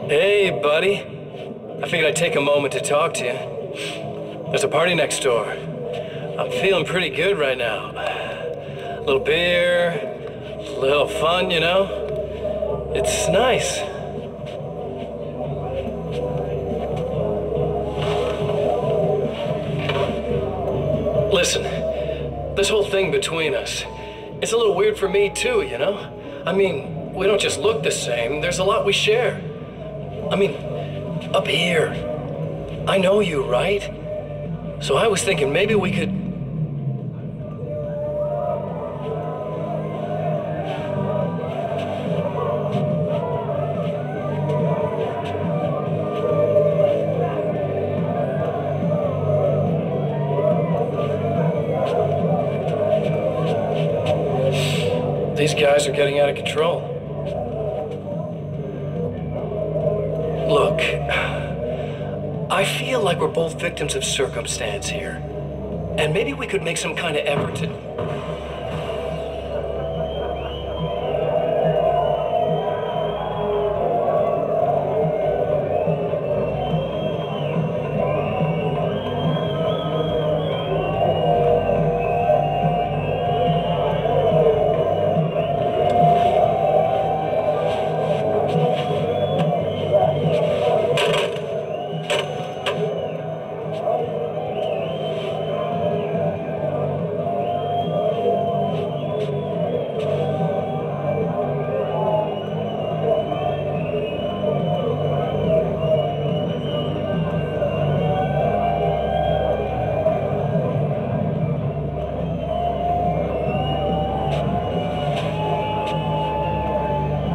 Hey, buddy. I figured I'd take a moment to talk to you. There's a party next door. I'm feeling pretty good right now. A little beer, a little fun, you know? It's nice. Listen, this whole thing between us, it's a little weird for me too, you know? I mean, we don't just look the same, there's a lot we share. I mean, up here, I know you, right? So I was thinking maybe we could... These guys are getting out of control. Look, I feel like we're both victims of circumstance here. And maybe we could make some kind of effort to...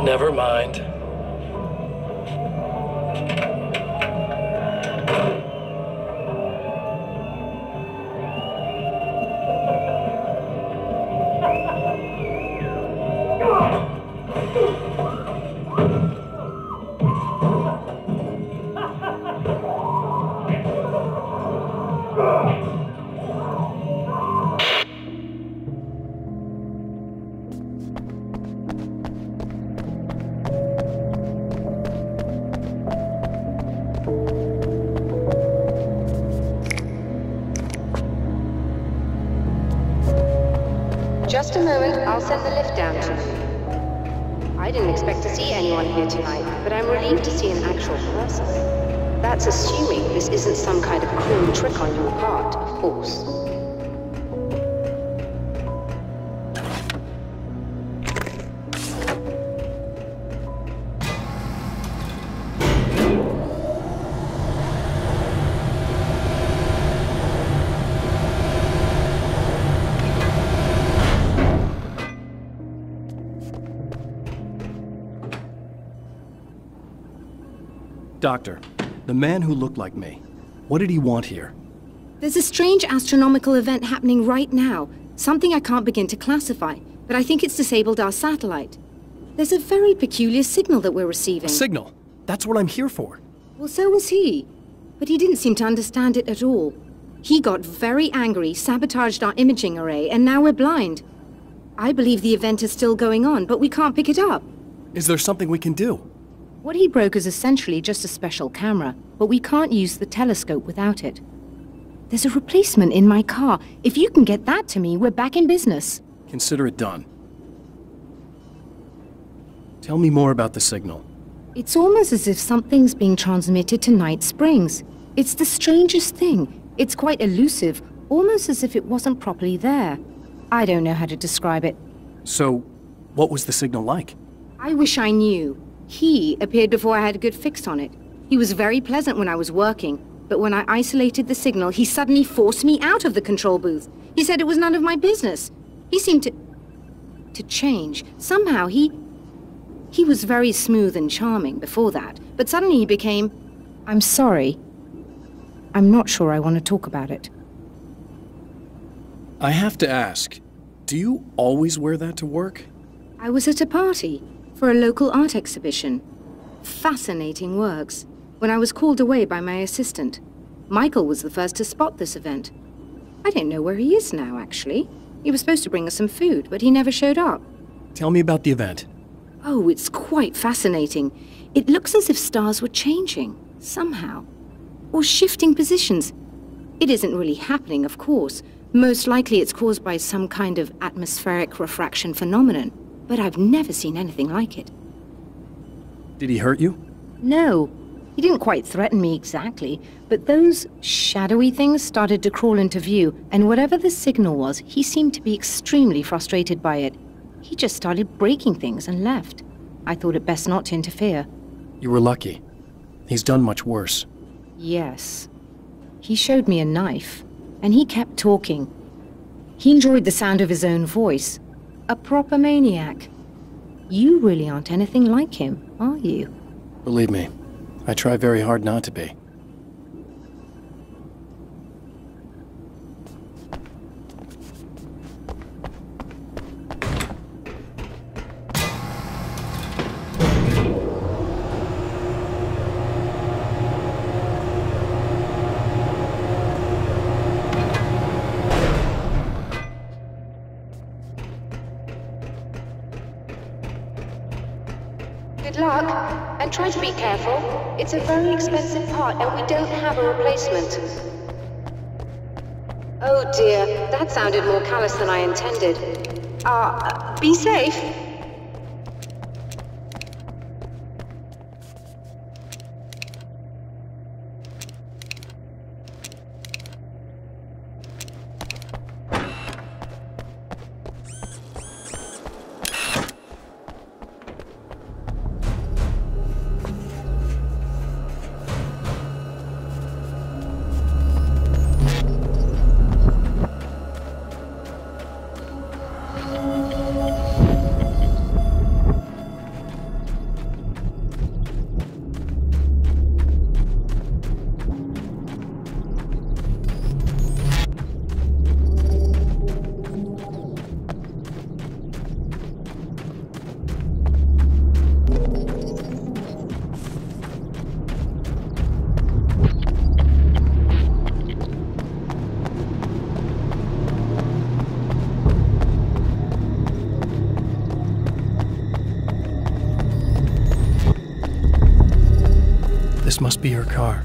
Never mind. Just a moment, I'll send the lift down to you. I didn't expect to see anyone here tonight, but I'm relieved to see an actual person. That's assuming this isn't some kind of cruel trick on your part, of course. Doctor, the man who looked like me, what did he want here? There's a strange astronomical event happening right now. Something I can't begin to classify, but I think it's disabled our satellite. There's a very peculiar signal that we're receiving. A signal? That's what I'm here for. Well, so was he. But he didn't seem to understand it at all. He got very angry, sabotaged our imaging array, and now we're blind. I believe the event is still going on, but we can't pick it up. Is there something we can do? What he broke is essentially just a special camera, but we can't use the telescope without it. There's a replacement in my car. If you can get that to me, we're back in business. Consider it done. Tell me more about the signal. It's almost as if something's being transmitted to Night Springs. It's the strangest thing. It's quite elusive, almost as if it wasn't properly there. I don't know how to describe it. So, what was the signal like? I wish I knew. He appeared before I had a good fix on it. He was very pleasant when I was working, but when I isolated the signal, he suddenly forced me out of the control booth. He said it was none of my business. He seemed to change. Somehow he was very smooth and charming before that, but suddenly he became... I'm sorry. I'm not sure I want to talk about it. I have to ask, do you always wear that to work? I was at a party for a local art exhibition. Fascinating works. When I was called away by my assistant, Michael was the first to spot this event. I don't know where he is now, actually. He was supposed to bring us some food, but he never showed up. Tell me about the event. Oh, it's quite fascinating. It looks as if stars were changing, somehow. Or shifting positions. It isn't really happening, of course. Most likely it's caused by some kind of atmospheric refraction phenomenon. But I've never seen anything like it. Did he hurt you? No. He didn't quite threaten me exactly, but those shadowy things started to crawl into view, and whatever the signal was, he seemed to be extremely frustrated by it. He just started breaking things and left. I thought it best not to interfere. You were lucky. He's done much worse. Yes. He showed me a knife, and he kept talking. He enjoyed the sound of his own voice. A proper maniac. You really aren't anything like him, are you? Believe me, I try very hard not to be. Good luck, and try to be careful. It's a very expensive part, and we don't have a replacement. Oh dear, that sounded more callous than I intended. Be safe. This must be her car.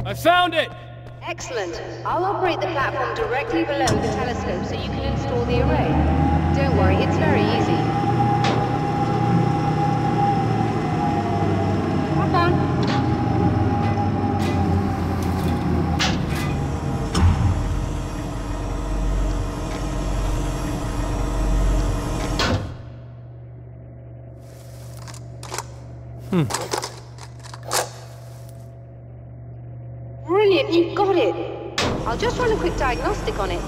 I found it! Excellent. I'll operate the platform directly below the telescope so you can install the array. Don't worry, it's very easy. Hop on. Brilliant, you've got it. I'll just run a quick diagnostic on it.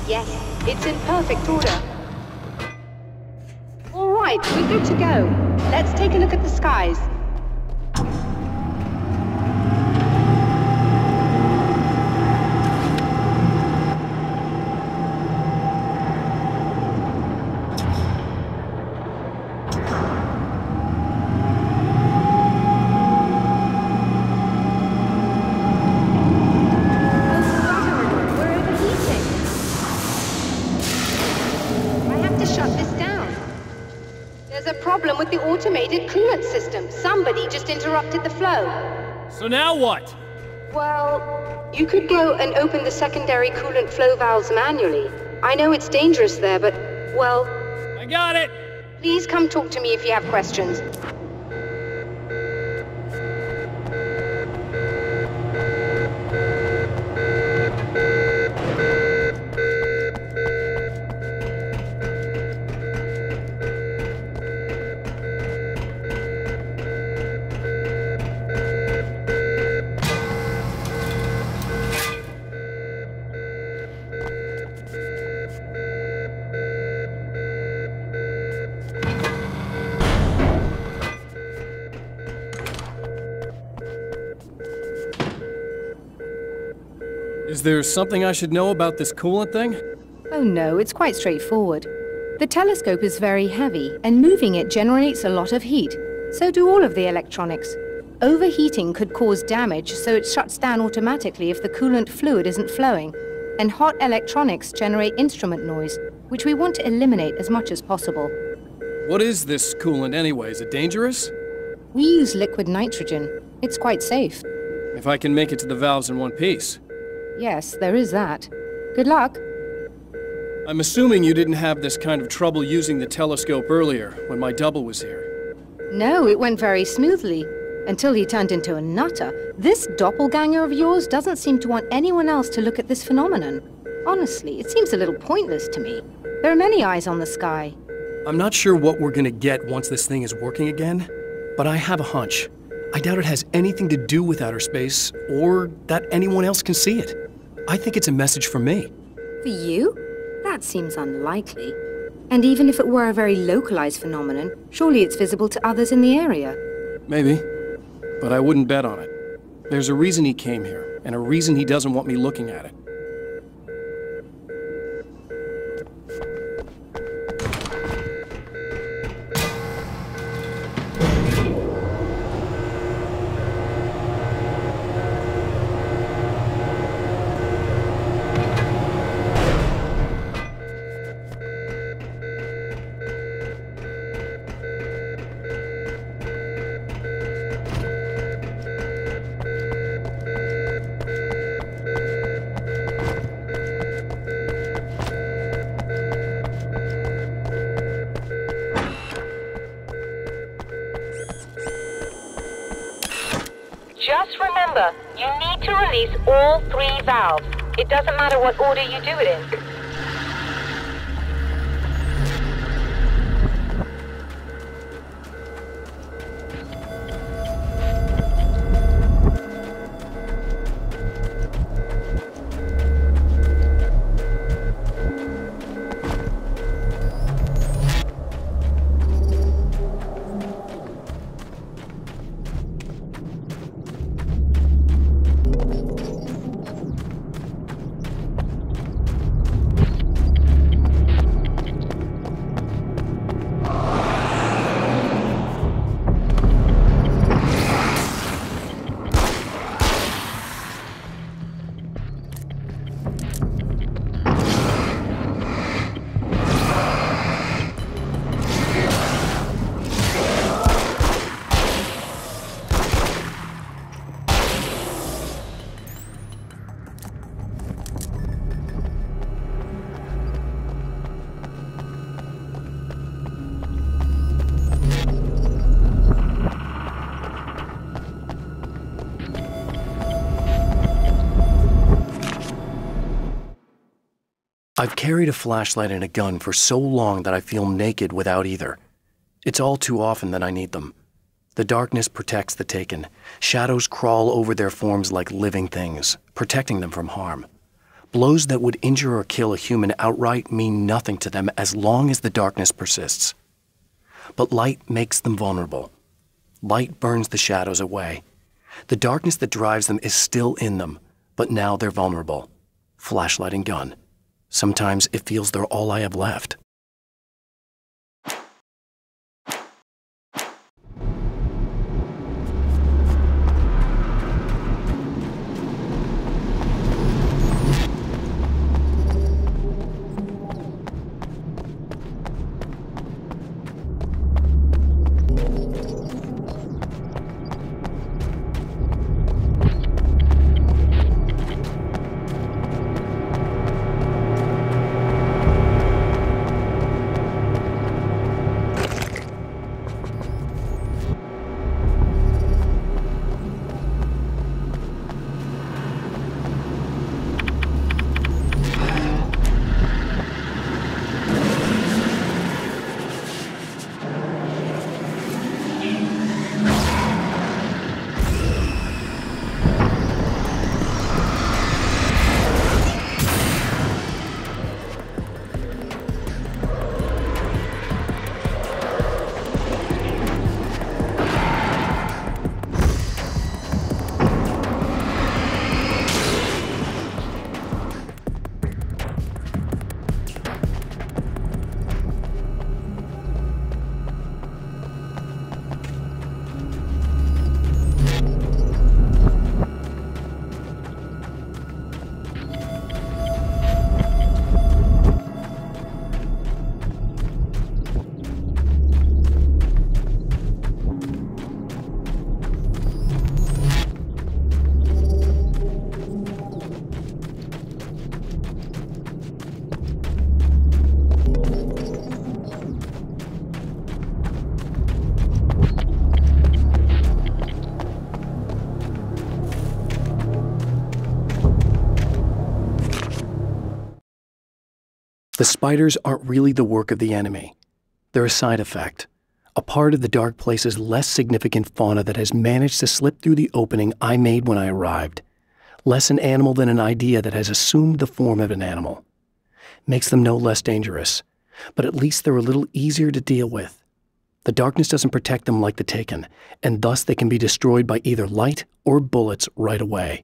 Yes, it's in perfect order. All right, we're good to go. Let's take a look at the skies. With the automated coolant system. Somebody just interrupted the flow. So now what? Well, you could go and open the secondary coolant flow valves manually. I know it's dangerous there, but, well... I got it! Please come talk to me if you have questions. Is there something I should know about this coolant thing? Oh no, it's quite straightforward. The telescope is very heavy, and moving it generates a lot of heat. So do all of the electronics. Overheating could cause damage, so it shuts down automatically if the coolant fluid isn't flowing. And hot electronics generate instrument noise, which we want to eliminate as much as possible. What is this coolant anyway? Is it dangerous? We use liquid nitrogen. It's quite safe. If I can make it to the valves in one piece. Yes, there is that. Good luck. I'm assuming you didn't have this kind of trouble using the telescope earlier, when my double was here. No, it went very smoothly. Until he turned into a nutter. This doppelganger of yours doesn't seem to want anyone else to look at this phenomenon. Honestly, it seems a little pointless to me. There are many eyes on the sky. I'm not sure what we're gonna get once this thing is working again, but I have a hunch. I doubt it has anything to do with outer space, or that anyone else can see it. I think it's a message for me. For you? That seems unlikely. And even if it were a very localized phenomenon, surely it's visible to others in the area. Maybe, but I wouldn't bet on it. There's a reason he came here, and a reason he doesn't want me looking at it. Just remember, you need to release all 3 valves. It doesn't matter what order you do it in. I've carried a flashlight and a gun for so long that I feel naked without either. It's all too often that I need them. The darkness protects the taken. Shadows crawl over their forms like living things, protecting them from harm. Blows that would injure or kill a human outright mean nothing to them as long as the darkness persists. But light makes them vulnerable. Light burns the shadows away. The darkness that drives them is still in them, but now they're vulnerable. Flashlight and gun. Sometimes it feels they're all I have left. The spiders aren't really the work of the enemy. They're a side effect, a part of the dark place's less significant fauna that has managed to slip through the opening I made when I arrived. Less an animal than an idea that has assumed the form of an animal. Makes them no less dangerous, but at least they're a little easier to deal with. The darkness doesn't protect them like the taken, and thus they can be destroyed by either light or bullets right away.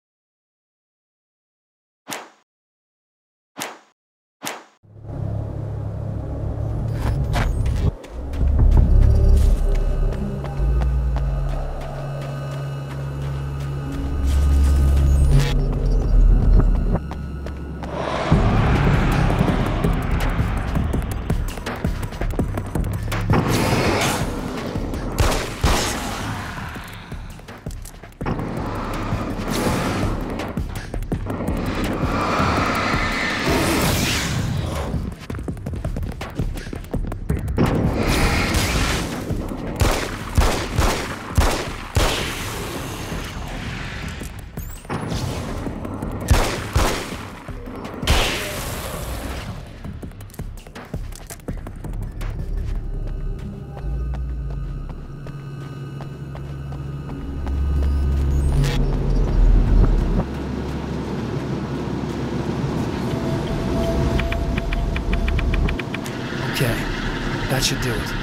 That should do it.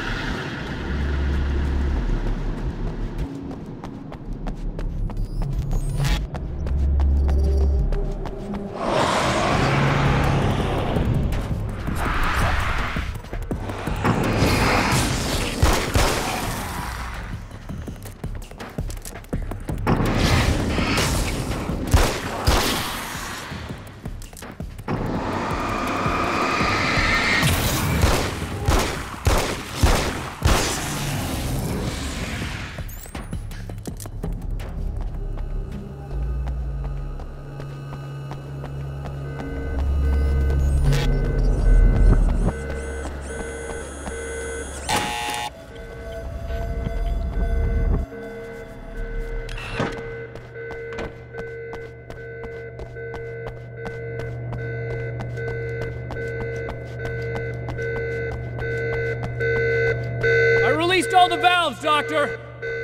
All the valves, Doctor!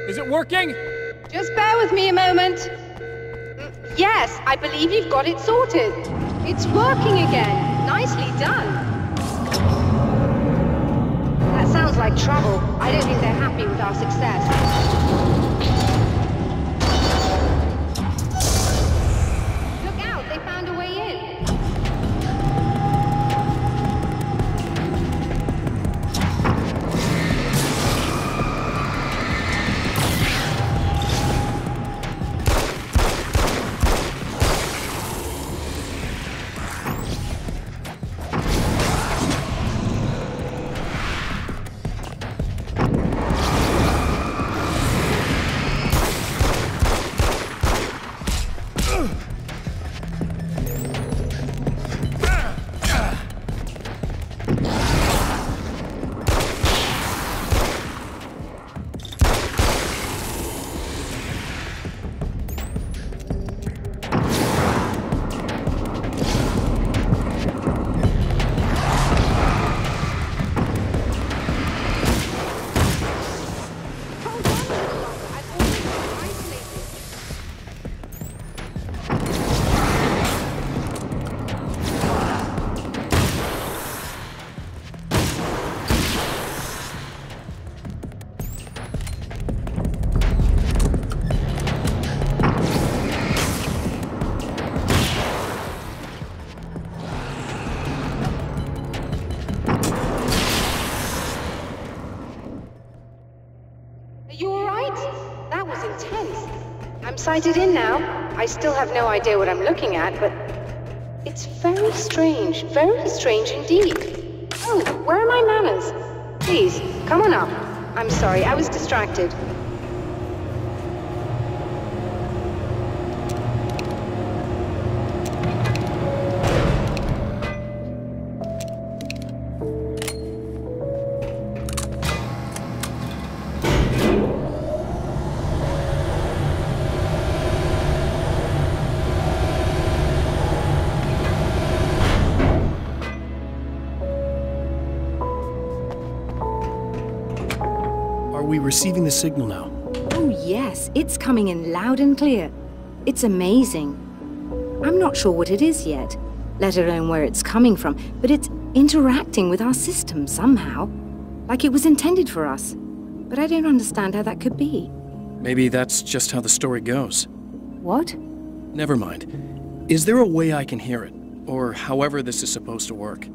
Is it working? Just bear with me a moment. Yes, I believe you've got it sorted. It's working again. Nicely done. That sounds like trouble. I don't think they're happy with our success. Look out, they found a way in. Sighted in now. I still have no idea what I'm looking at, but it's very strange indeed. Oh, where are my manners? Please, come on up. I'm sorry, I was distracted. Receiving the signal now. Oh yes, it's coming in loud and clear. It's amazing. I'm not sure what it is yet, let alone where it's coming from, but it's interacting with our system somehow. Like it was intended for us. But I don't understand how that could be. Maybe that's just how the story goes. What? Never mind. Is there a way I can hear it? Or however this is supposed to work?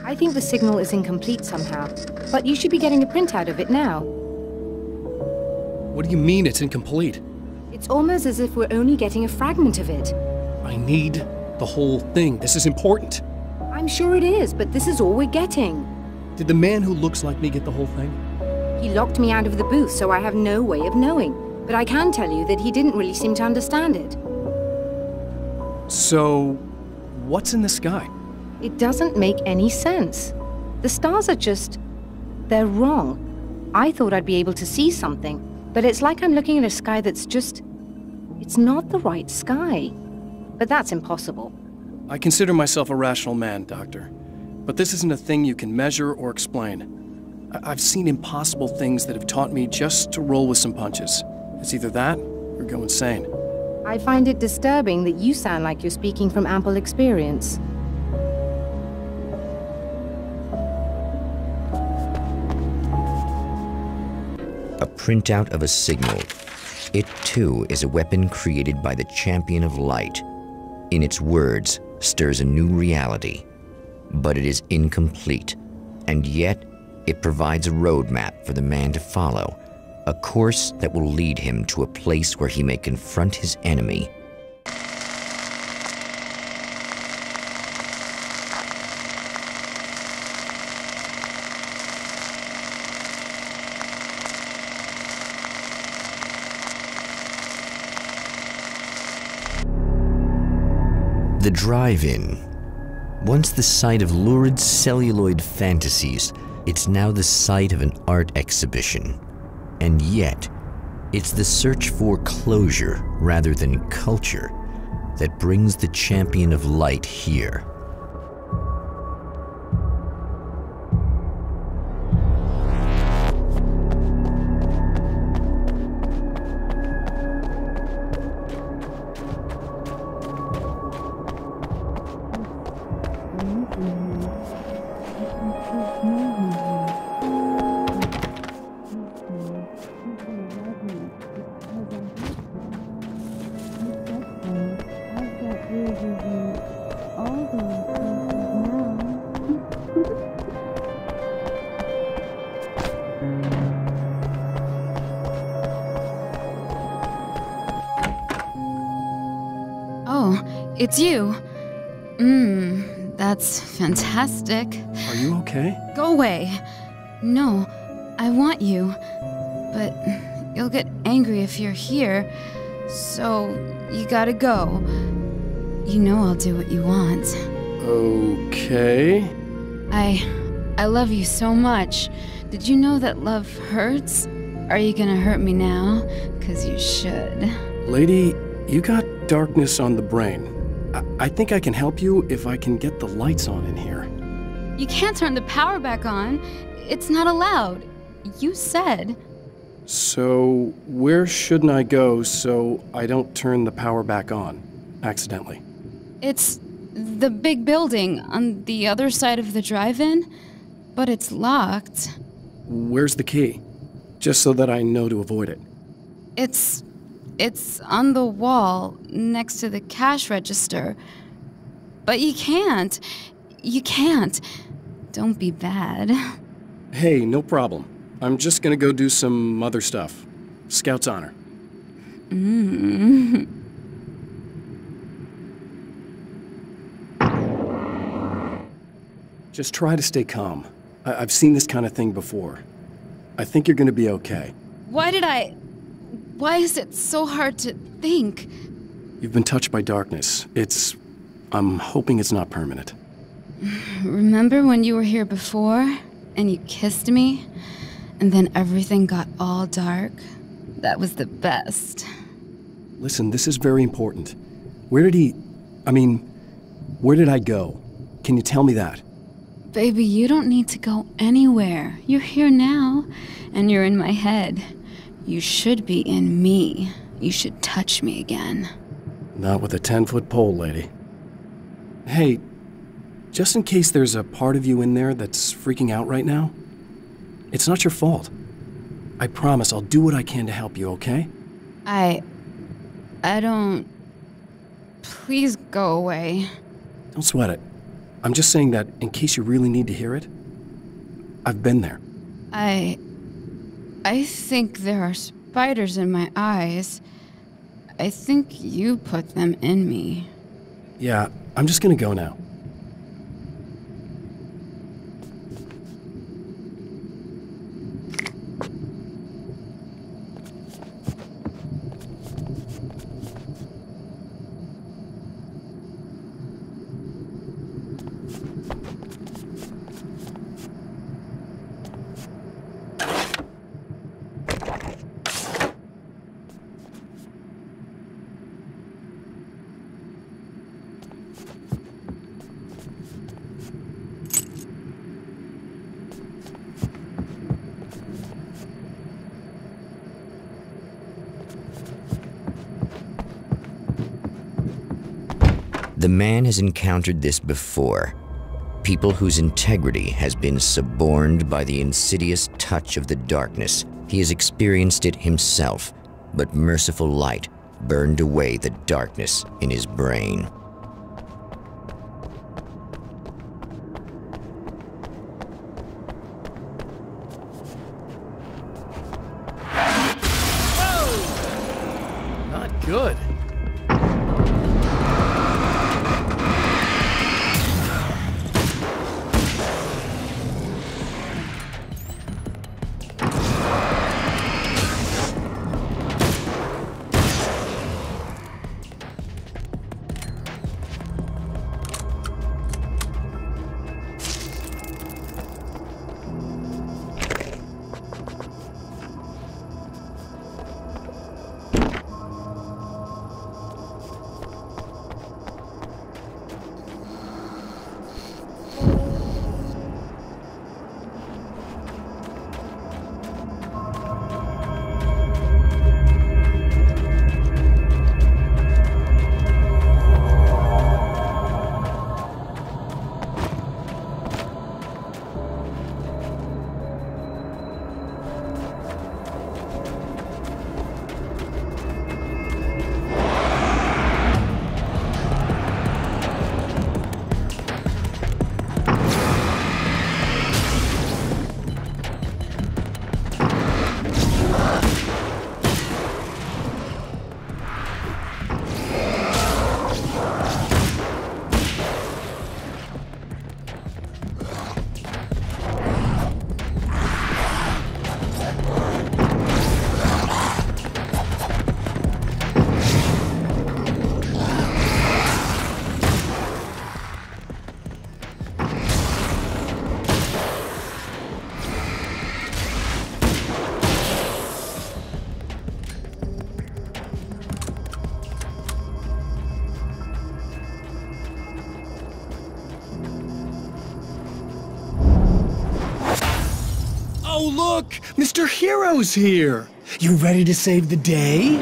I think the signal is incomplete somehow, but you should be getting a printout of it now. What do you mean it's incomplete? It's almost as if we're only getting a fragment of it. I need the whole thing. This is important. I'm sure it is, but this is all we're getting. Did the man who looks like me get the whole thing? He locked me out of the booth, so I have no way of knowing. But I can tell you that he didn't really seem to understand it. So, what's in the sky? It doesn't make any sense. The stars are just... they're wrong. I thought I'd be able to see something. But it's like I'm looking at a sky that's just... it's not the right sky. But that's impossible. I consider myself a rational man, Doctor. But this isn't a thing you can measure or explain. I've seen impossible things that have taught me just to roll with some punches. It's either that, or go insane. I find it disturbing that you sound like you're speaking from ample experience. A printout of a signal. It too is a weapon created by the champion of light. In its words, stirs a new reality. But it is incomplete, and yet it provides a roadmap for the man to follow, a course that will lead him to a place where he may confront his enemy. The drive-in. Once the site of lurid celluloid fantasies, it's now the site of an art exhibition. And yet, it's the search for closure rather than culture that brings the champion of light here. you all the places now. Oh, it's you. That's fantastic. Are you okay? Go away. No, I want you. But you'll get angry if you're here, so you gotta go. You know I'll do what you want. Okay. I love you so much. Did you know that love hurts? Are you gonna hurt me now? 'Cause you should. Lady, you got darkness on the brain. I think I can help you if I can get the lights on in here. You can't turn the power back on. It's not allowed. You said. So, where shouldn't I go so I don't turn the power back on accidentally? It's the big building on the other side of the drive-in, but it's locked. Where's the key? Just so that I know to avoid it. It's on the wall next to the cash register. But you can't. You can't. Don't be bad. Hey, no problem. I'm just gonna go do some other stuff. Scout's honor. Just try to stay calm. I've seen this kind of thing before. I think you're gonna be okay. Why is it so hard to think? You've been touched by darkness. I'm hoping it's not permanent. Remember when you were here before, and you kissed me? And then everything got all dark? That was the best. Listen, this is very important. Where did I go? Can you tell me that? Baby, you don't need to go anywhere. You're here now, and you're in my head. You should be in me. You should touch me again. Not with a 10-foot pole, lady. Hey, just in case there's a part of you in there that's freaking out right now, it's not your fault. I promise I'll do what I can to help you, okay? I don't... Please go away. Don't sweat it. I'm just saying that in case you really need to hear it, I've been there. I think there are spiders in my eyes. I think you put them in me. Yeah, I'm just gonna go now. The man has encountered this before. People whose integrity has been suborned by the insidious touch of the darkness. He has experienced it himself, but merciful light burned away the darkness in his brain. Whoa! Not good. Look! Mr. Hero's here! You ready to save the day?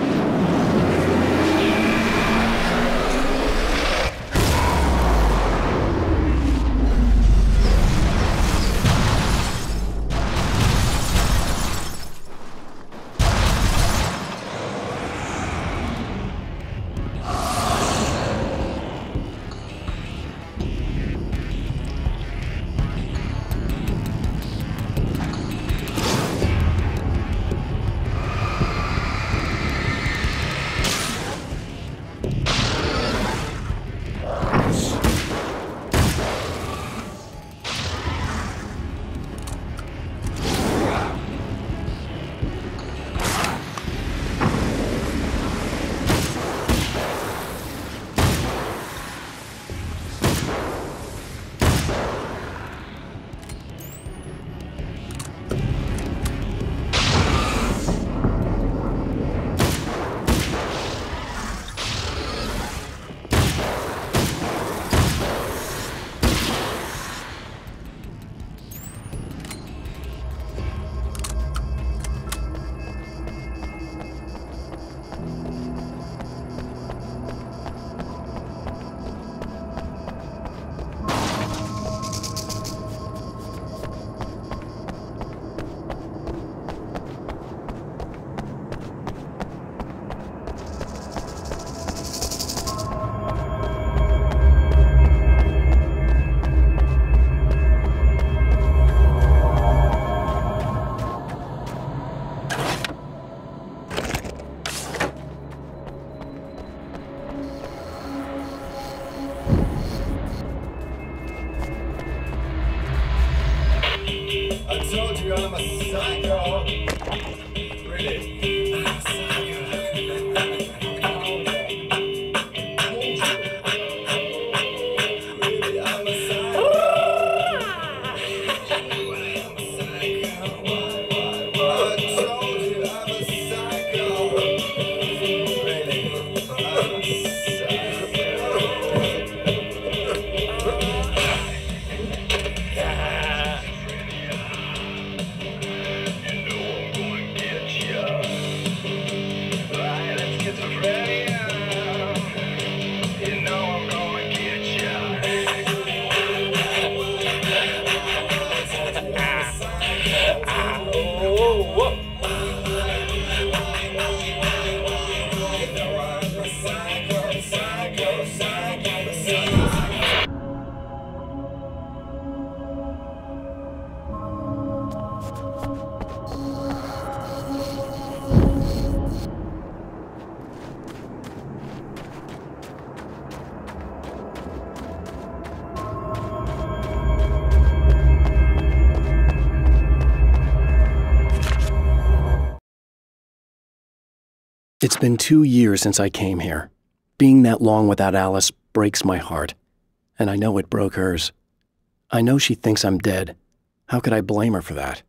It's been 2 years since I came here. Being that long without Alice breaks my heart, and I know it broke hers. I know she thinks I'm dead. How could I blame her for that?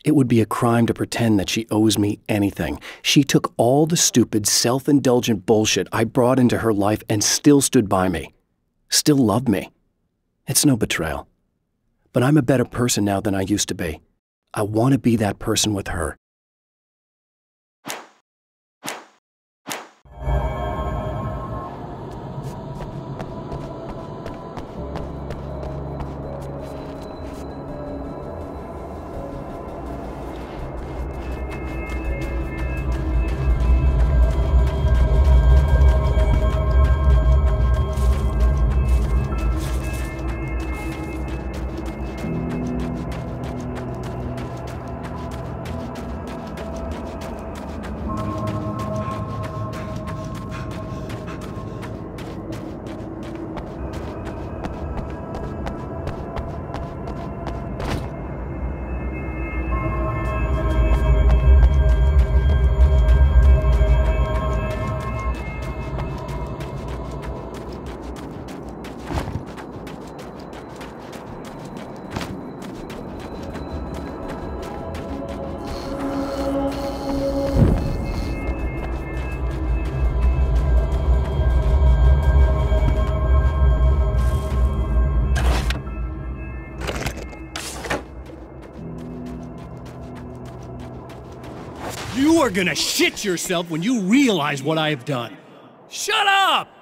It would be a crime to pretend that she owes me anything. She took all the stupid, self-indulgent bullshit I brought into her life and still stood by me. Still loved me. It's no betrayal. But I'm a better person now than I used to be. I want to be that person with her. You are gonna shit yourself when you realize what I have done. Shut up!